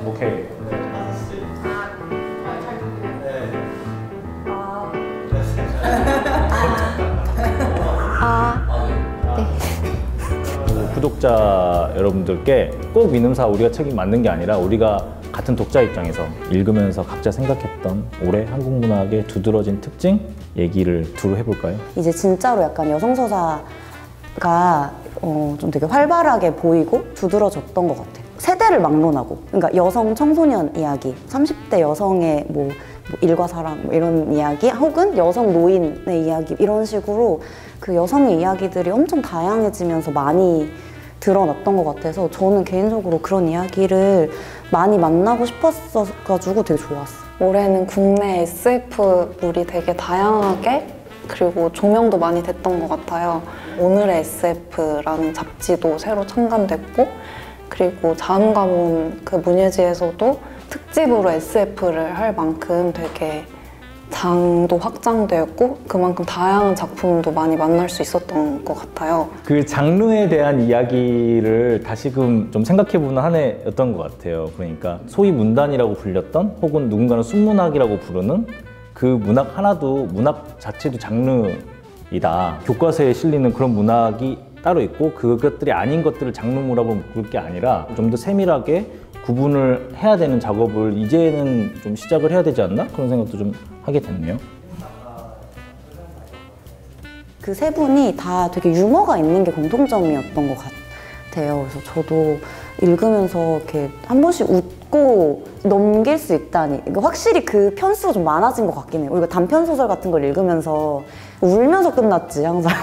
오케이. 구독자 여러분들께 꼭 민음사 우리가 책임 만든 게 아니라 우리가 같은 독자 입장에서 읽으면서 각자 생각했던 올해 한국 문학의 두드러진 특징 얘기를 두루 해볼까요? 이제 진짜로 약간 여성서사가 좀 되게 활발하게 보이고 두드러졌던 것 같아요. 세대를 막론하고, 그러니까 여성 청소년 이야기, 30대 여성의 뭐 일과 사랑 뭐 이런 이야기, 혹은 여성 노인의 이야기, 이런 식으로 그 여성의 이야기들이 엄청 다양해지면서 많이 드러났던 것 같아서 저는 개인적으로 그런 이야기를 많이 만나고 싶었어가지고 되게 좋았어요. 올해는 국내 SF물이 되게 다양하게 그리고 조명도 많이 됐던 것 같아요. 오늘의 SF라는 잡지도 새로 창간됐고, 그리고 자음가문 그 문예지에서도 특집으로 SF를 할 만큼 되게 장도 확장되었고 그만큼 다양한 작품도 많이 만날 수 있었던 것 같아요. 그 장르에 대한 이야기를 다시금 좀 생각해보는 한 해였던 것 같아요. 그러니까 소위 문단이라고 불렸던, 혹은 누군가는 순문학이라고 부르는 그 문학 하나도, 문학 자체도 장르이다. 교과서에 실리는 그런 문학이 따로 있고 그것들이 아닌 것들을 장르물하고 묶을 게 아니라 좀 더 세밀하게 구분을 해야 되는 작업을 이제는 좀 시작을 해야 되지 않나? 그런 생각도 좀 하게 됐네요. 그 세 분이 다 되게 유머가 있는 게 공통점이었던 것 같아요. 그래서 저도 읽으면서 이렇게 한 번씩 웃고 넘길 수 있다니, 확실히 그 편수가 좀 많아진 것 같긴 해요. 우리가 단편 소설 같은 걸 읽으면서 울면서 끝났지, 항상.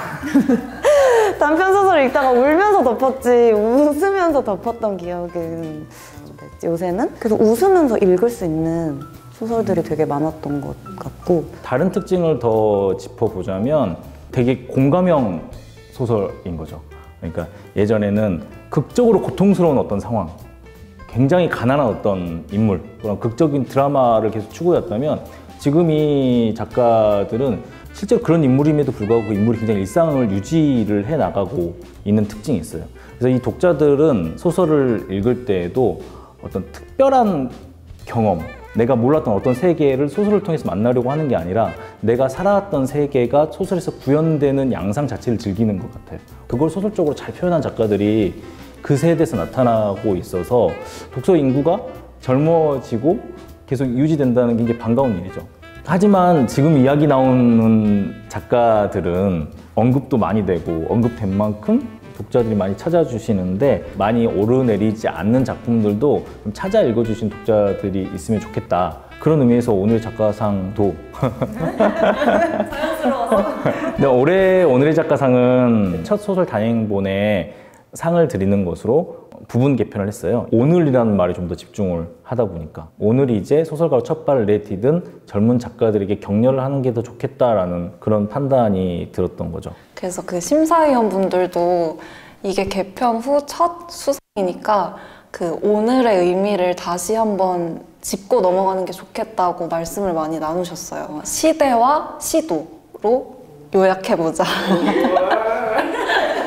단편 소설 읽다가 울면서 덮었지, 웃으면서 덮었던 기억은 좀 됐지. 요새는 그래서 웃으면서 읽을 수 있는 소설들이 되게 많았던 것 같고. 다른 특징을 더 짚어보자면 되게 공감형 소설인 거죠. 그러니까 예전에는 극적으로 고통스러운 어떤 상황, 굉장히 가난한 어떤 인물, 그런 극적인 드라마를 계속 추구했다면 지금 이 작가들은 실제로 그런 인물임에도 불구하고 그 인물이 굉장히 일상을 유지를 해나가고 있는 특징이 있어요. 그래서 이 독자들은 소설을 읽을 때에도 어떤 특별한 경험, 내가 몰랐던 어떤 세계를 소설을 통해서 만나려고 하는 게 아니라 내가 살아왔던 세계가 소설에서 구현되는 양상 자체를 즐기는 것 같아요. 그걸 소설적으로 잘 표현한 작가들이 그 세대에서 나타나고 있어서 독서 인구가 젊어지고 계속 유지된다는 게 이제 반가운 일이죠. 하지만 지금 이야기 나오는 작가들은 언급도 많이 되고 언급된 만큼 독자들이 많이 찾아주시는데 많이 오르내리지 않는 작품들도 좀 찾아 읽어주신 독자들이 있으면 좋겠다. 그런 의미에서 오늘의 작가상도 자연스러워서. 네, 올해 오늘의 작가상은 첫 소설 단행본에 상을 드리는 것으로 부분 개편을 했어요. 오늘이라는 말에 좀 더 집중을 하다 보니까 오늘이 이제 소설가로 첫 발을 내디딘 젊은 작가들에게 격려를 하는 게 더 좋겠다라는 그런 판단이 들었던 거죠. 그래서 그 심사위원분들도 이게 개편 후 첫 수상이니까 그 오늘의 의미를 다시 한번 짚고 넘어가는 게 좋겠다고 말씀을 많이 나누셨어요. 시대와 시도로 요약해보자.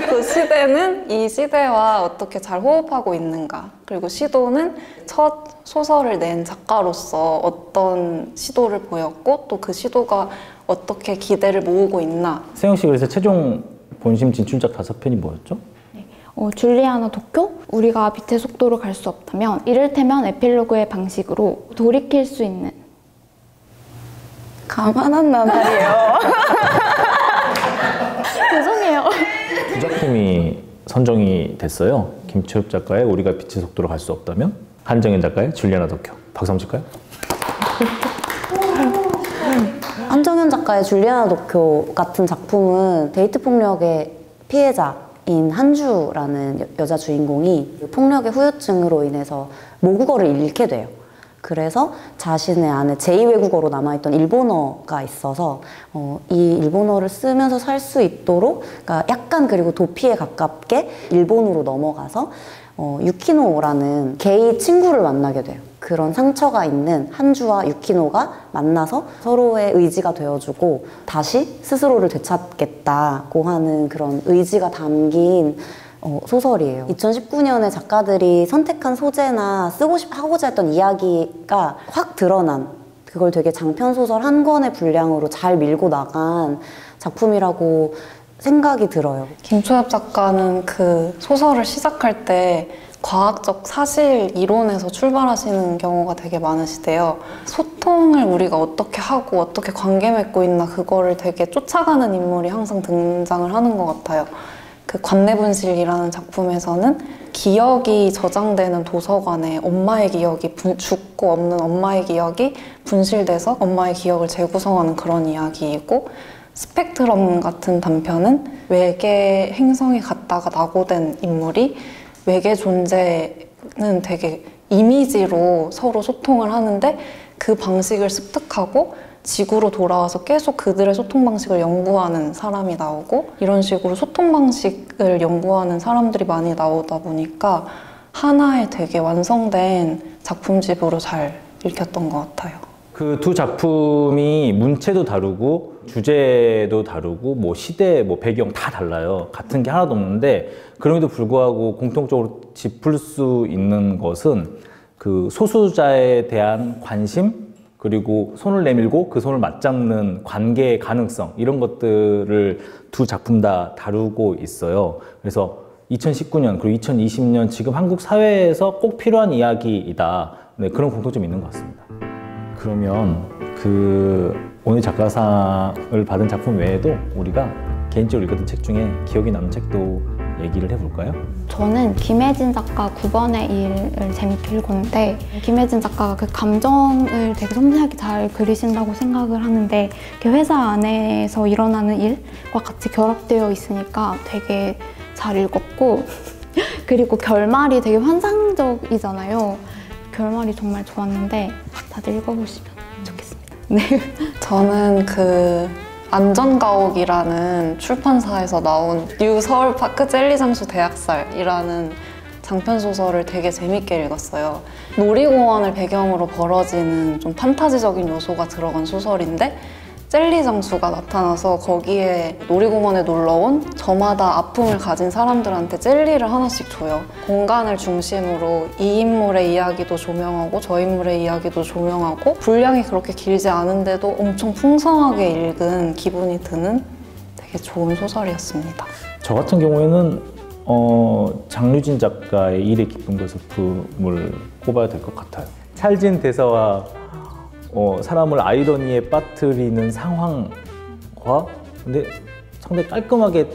그 시대는 이 시대와 어떻게 잘 호흡하고 있는가, 그리고 시도는 첫 소설을 낸 작가로서 어떤 시도를 보였고 또 그 시도가 어떻게 기대를 모으고 있나. 세영 씨, 그래서 최종 본심 진출작 5편이 뭐였죠? 줄리아나 도쿄? 우리가 빛의 속도로 갈 수 없다면, 이를테면 에필로그의 방식으로 돌이킬 수 있는. 가만한 나날이에요. 죄송해요. 두 작품이 선정이 됐어요. 김채엽 작가의 우리가 빛의 속도로 갈 수 없다면, 한정현 작가의 줄리아나 도쿄. 박수 한번 칠까요? 한정현 작가의 줄리아나 도쿄 같은 작품은 데이트 폭력의 피해자인 한주라는 여자 주인공이 폭력의 후유증으로 인해서 모국어를 잃게 돼요. 그래서 자신의 안에 제2외국어로 남아있던 일본어가 있어서 이 일본어를 쓰면서 살 수 있도록, 그러니까 약간 그리고 도피에 가깝게 일본으로 넘어가서 유키노라는 게이 친구를 만나게 돼요. 그런 상처가 있는 한주와 유키노가 만나서 서로의 의지가 되어주고 다시 스스로를 되찾겠다고 하는 그런 의지가 담긴 소설이에요. 2019년에 작가들이 선택한 소재나 하고자 했던 이야기가 확 드러난, 그걸 되게 장편 소설 한 권의 분량으로 잘 밀고 나간 작품이라고 생각이 들어요. 김초엽 작가는 그 소설을 시작할 때 과학적 사실 이론에서 출발하시는 경우가 되게 많으시대요. 소통을 우리가 어떻게 하고 어떻게 관계 맺고 있나 그거를 되게 쫓아가는 인물이 항상 등장을 하는 것 같아요. 그 관내분실이라는 작품에서는 기억이 저장되는 도서관에 엄마의 기억이 죽고 없는 엄마의 기억이 분실돼서 엄마의 기억을 재구성하는 그런 이야기이고, 스펙트럼 같은 단편은 외계 행성에 갔다가 낙오된 인물이 외계 존재는 되게 이미지로 서로 소통을 하는데 그 방식을 습득하고 지구로 돌아와서 계속 그들의 소통 방식을 연구하는 사람이 나오고, 이런 식으로 소통 방식을 연구하는 사람들이 많이 나오다 보니까 하나의 되게 완성된 작품집으로 잘 읽혔던 것 같아요. 그 두 작품이 문체도 다르고 주제도 다르고 뭐 시대, 뭐 배경 다 달라요. 같은 게 하나도 없는데 그럼에도 불구하고 공통적으로 짚을 수 있는 것은 그 소수자에 대한 관심, 그리고 손을 내밀고 그 손을 맞잡는 관계의 가능성, 이런 것들을 두 작품 다 다루고 있어요. 그래서 2019년 그리고 2020년 지금 한국 사회에서 꼭 필요한 이야기이다. 네, 그런 공통점이 있는 것 같습니다. 그러면 그 오늘 작가상을 받은 작품 외에도 우리가 개인적으로 읽었던 책 중에 기억에 남는 책도 얘기를 해볼까요? 저는 김혜진 작가 9번의 일을 재밌게 읽었는데, 김혜진 작가가 그 감정을 되게 섬세하게 잘 그리신다고 생각을 하는데, 회사 안에서 일어나는 일과 같이 결합되어 있으니까 되게 잘 읽었고, 그리고 결말이 되게 환상적이잖아요. 결말이 정말 좋았는데 다들 읽어보시면 좋겠습니다. 네. 저는 그 안전가옥이라는 출판사에서 나온 뉴 서울파크 젤리장수 대학살이라는 장편소설을 되게 재밌게 읽었어요. 놀이공원을 배경으로 벌어지는 좀 판타지적인 요소가 들어간 소설인데, 젤리장수가 나타나서 거기에 놀이공원에 놀러온 저마다 아픔을 가진 사람들한테 젤리를 하나씩 줘요. 공간을 중심으로 이 인물의 이야기도 조명하고 저 인물의 이야기도 조명하고, 분량이 그렇게 길지 않은데도 엄청 풍성하게 읽은 기분이 드는 되게 좋은 소설이었습니다. 저 같은 경우에는 장류진 작가의 일의 깊은 그 작품을 꼽아야 될 것 같아요. 찰진 대사와 사람을 아이러니에 빠뜨리는 상황과 근데 상당히 깔끔하게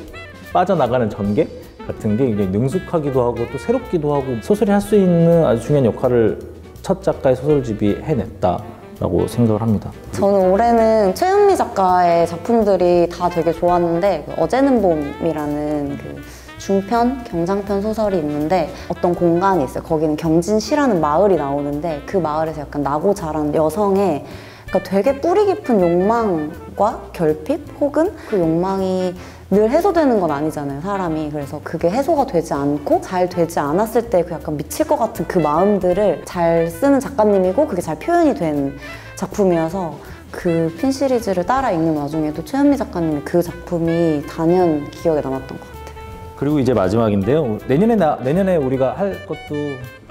빠져나가는 전개 같은 게 굉장히 능숙하기도 하고 또 새롭기도 하고, 소설이 할 수 있는 아주 중요한 역할을 첫 작가의 소설집이 해냈다라고 생각을 합니다. 저는 올해는 최은미 작가의 작품들이 다 되게 좋았는데, 어제는 봄이라는 그 중편, 경장편 소설이 있는데, 어떤 공간이 있어요. 거기는 경진시라는 마을이 나오는데, 그 마을에서 약간 나고 자란 여성의 그러니까 되게 뿌리 깊은 욕망과 결핍 혹은 그 욕망이 늘 해소되는 건 아니잖아요, 사람이. 그래서 그게 해소가 되지 않고 잘 되지 않았을 때 그 약간 미칠 것 같은 그 마음들을 잘 쓰는 작가님이고, 그게 잘 표현이 된 작품이어서 그 핀 시리즈를 따라 읽는 와중에도 최은미 작가님의 그 작품이 단연 기억에 남았던 것 같아요. 그리고 이제 마지막인데요. 내년에 우리가 할 것도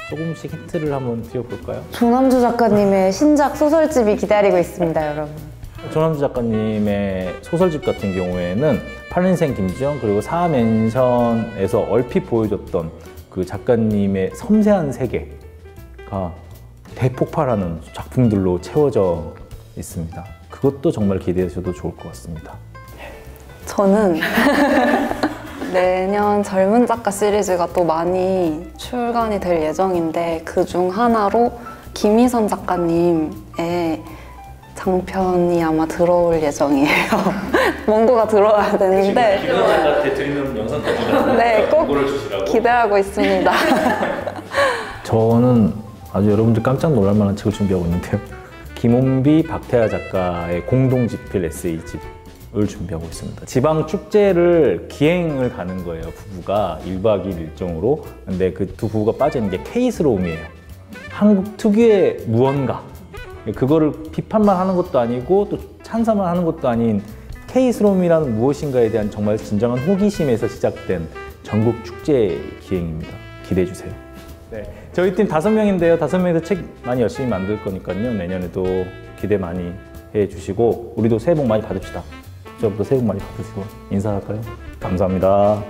조금씩 힌트를 한번 드려볼까요? 조남주 작가님의 신작 소설집이 기다리고 있습니다, 여러분. 조남주 작가님의 소설집 같은 경우에는 8인생 김지영 그리고 사맨션에서 얼핏 보여줬던 그 작가님의 섬세한 세계가 대폭발하는 작품들로 채워져 있습니다. 그것도 정말 기대하셔도 좋을 것 같습니다. 저는 내년 젊은 작가 시리즈가 또 많이 출간이 될 예정인데, 그중 하나로 김희선 작가님의 장편이 아마 들어올 예정이에요. 원고가 들어와야 되는데 김희선 작가한테 드리는 영상까지 네, 꼭 기대하고 있습니다. 저는 아주 여러분들 깜짝 놀랄 만한 책을 준비하고 있는데요. 김온비, 박태하 작가의 공동 집필 에세이집을 준비하고 있습니다. 지방 축제를 기행을 가는 거예요, 부부가 1박 2일 일정으로. 근데 그 두 부부가 빠진 게 케이스러움이에요. 한국 특유의 무언가. 그거를 비판만 하는 것도 아니고 또 찬사만 하는 것도 아닌 케이스러움이라는 무엇인가에 대한 정말 진정한 호기심에서 시작된 전국 축제 기행입니다. 기대해 주세요. 네, 저희 팀 5명인데요. 5명이서 책 많이 열심히 만들 거니까요. 내년에도 기대 많이 해주시고 우리도 새해 복 많이 받읍시다. 저부터 새해 복 많이 받으시고 인사할까요? 감사합니다.